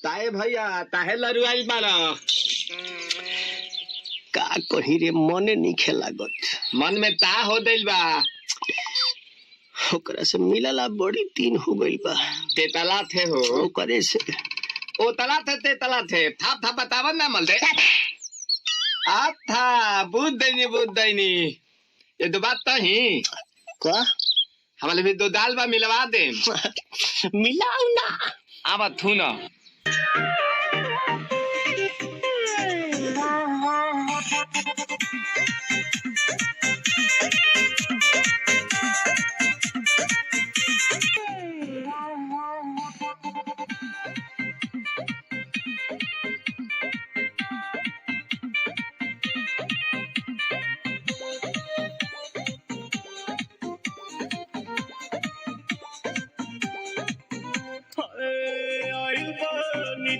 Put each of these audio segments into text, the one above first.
काहे भैया काहे लरुआई बारा? का कही रे मने नहीं खेलागत। मन में ता हो दिल बा? ओकरा से मिलला बड़ी दिन हो गइल बा। ते तला थे हो ओकरे से ओ तला थे ते तला थे था था बतावन ना मल दे आ था बुद्ध दैनी ये दो बात तो ही का हमारे भी दो दाल बा मिलवा दे मिलाऊ ना आवा थू ना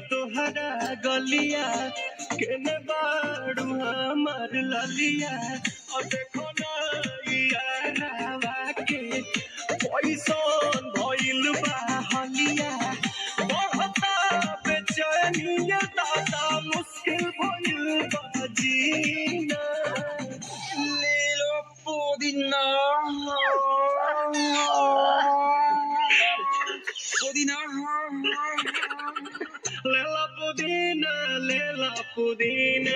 तोहरा गलिया केने बाड़ू हमार ललिया और देखो ना यारावा के पैसन भइल बा हलिया बढ़ता बेचैनिया दादा मुश्किल भइल बा जीना ले लो पुदीना Lela Pudina, Lela Pudina.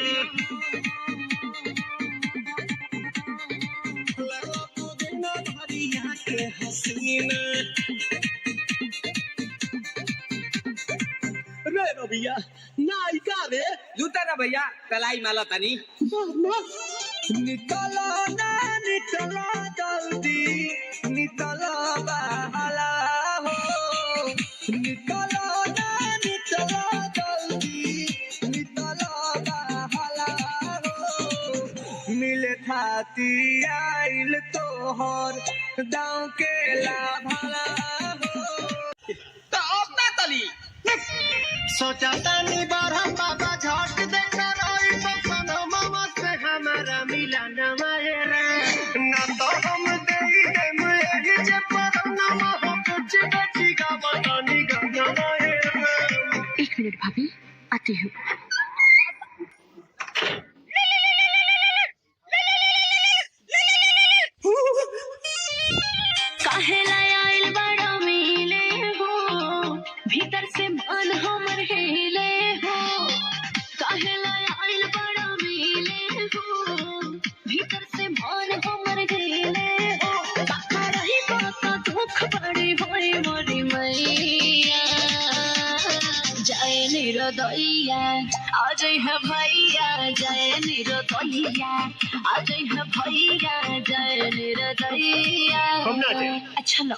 Lela Pudina, Maria के हसीना। रे रबिया, नायिका रे। जूता ना भैया कलाई माला तनी निकलो ना निकलो जल्दी निकलो बहला हो निकलो ना निकलो जल्दी निकलो बहला हो मिले थाती आइल तोहर दाँव के लाभला हो तो अब ना तली सोचा तानी बारह बाबा झट देखा रही पसंद मामा से हमारा मिला न मायरा ना तो हम देई देम एही जे पर ना हो कुछ बची का बतानी गाना मायरा। 1 मिनट भाभी आती हूँ। काहेला आइल बड़ा मिले हो भीतर से मन हमर हिले हो काहेला आइल बड़ा मिले हो भीतर से मन हमर हिले हो काका रही बात दुख बड़ी होई मोरी मैया जय निरोदैया आज है भैया जय निरोदैया आज है भैया जय निरोदैया अच्छा लो